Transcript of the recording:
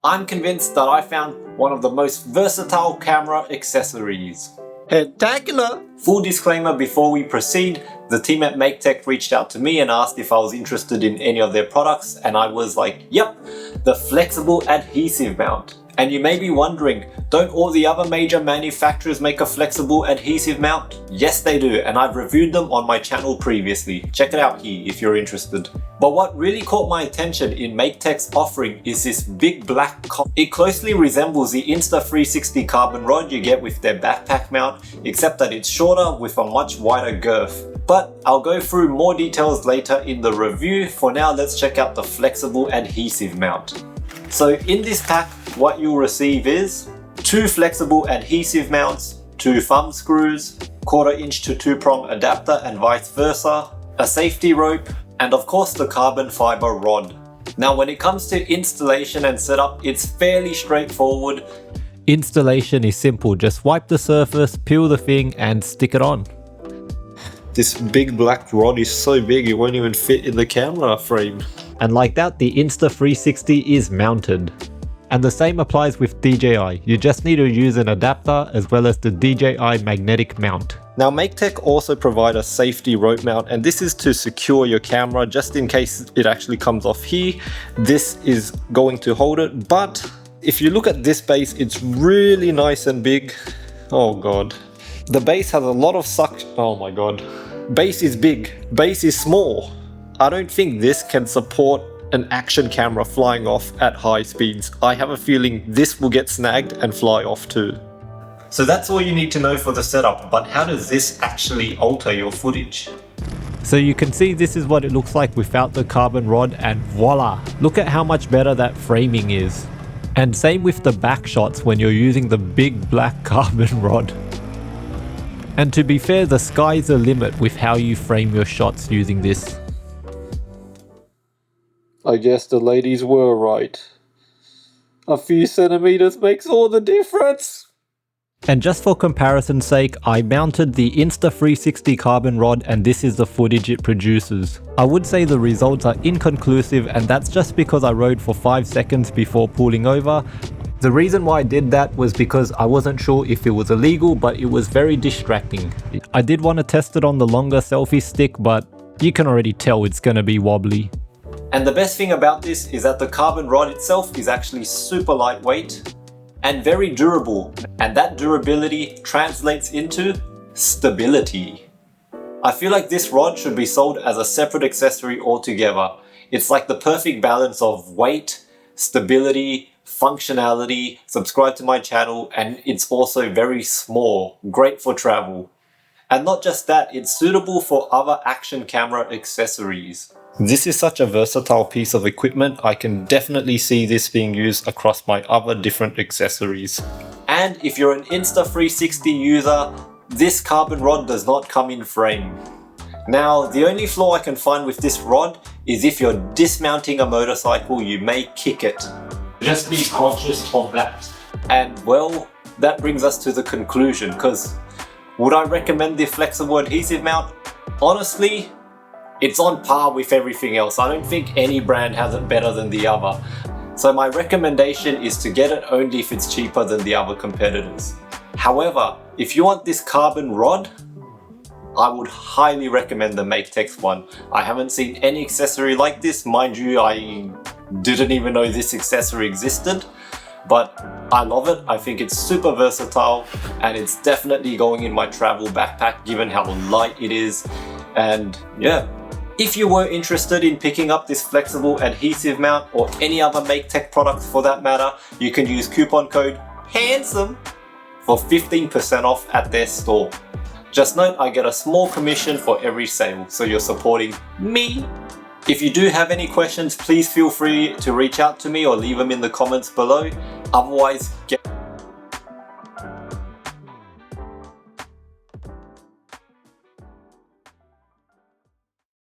I'm convinced that I found one of the most versatile camera accessories. Hentacular! Full disclaimer before we proceed, the team at Maectech reached out to me and asked if I was interested in any of their products, and I was like, yep, the Flexible Adhesive Mount. And you may be wondering, don't all the other major manufacturers make a flexible adhesive mount? Yes they do, and I've reviewed them on my channel previously. Check it out here if you're interested. But what really caught my attention in Maectech's offering is this big black It closely resembles the Insta360 carbon rod you get with their backpack mount, except that it's shorter with a much wider girth. But I'll go through more details later in the review. For now, let's check out the flexible adhesive mount. So in this pack, what you'll receive is 2 flexible adhesive mounts, 2 thumb screws, 1/4 inch to 2-prong adapter and vice versa, a safety rope, and of course the carbon fiber rod. Now when it comes to installation and setup, it's fairly straightforward. Installation is simple, just wipe the surface, peel the thing and stick it on. This big black rod is so big it won't even fit in the camera frame. And like that, the Insta360 is mounted. And the same applies with DJI. You just need to use an adapter as well as the DJI magnetic mount. Now Maectech also provide a safety rope mount, and this is to secure your camera just in case it actually comes off here. This is going to hold it, but if you look at this base, it's really nice and big. Oh god. The base has a lot of suction. Oh my god. Base is big, base is small. I don't think this can support an action camera flying off at high speeds. I have a feeling this will get snagged and fly off too. So that's all you need to know for the setup, but how does this actually alter your footage? So you can see this is what it looks like without the carbon rod, and voila! Look at how much better that framing is. And same with the back shots when you're using the big black carbon rod. And to be fair, the sky's the limit with how you frame your shots using this. I guess the ladies were right. A few centimeters makes all the difference. And just for comparison's sake, I mounted the Insta360 carbon rod and this is the footage it produces. I would say the results are inconclusive, and that's just because I rode for 5 seconds before pulling over. The reason why I did that was because I wasn't sure if it was illegal, but it was very distracting. I did want to test it on the longer selfie stick, but you can already tell it's going to be wobbly. And the best thing about this is that the carbon rod itself is actually super lightweight and very durable, and that durability translates into stability. I feel like this rod should be sold as a separate accessory altogether. It's like the perfect balance of weight, stability, functionality. Subscribe to my channel, and it's also very small, great for travel. And not just that, it's suitable for other action camera accessories. This is such a versatile piece of equipment. I can definitely see this being used across my other different accessories. And if you're an Insta360 user, this carbon rod does not come in frame. Now, the only flaw I can find with this rod is if you're dismounting a motorcycle, you may kick it. Just be conscious of that. And well, that brings us to the conclusion, because would I recommend the flexible adhesive mount? Honestly, it's on par with everything else. I don't think any brand has it better than the other. So my recommendation is to get it only if it's cheaper than the other competitors. However, if you want this carbon rod, I would highly recommend the Maectech one. I haven't seen any accessory like this. Mind you, I didn't even know this accessory existed, but I love it. I think it's super versatile, and it's definitely going in my travel backpack given how light it is. And yeah. If you were interested in picking up this flexible adhesive mount or any other Maectech products for that matter, you can use coupon code HANDSOME for 15% off at their store. Just note, I get a small commission for every sale, so you're supporting me. If you do have any questions, please feel free to reach out to me or leave them in the comments below. Otherwise, get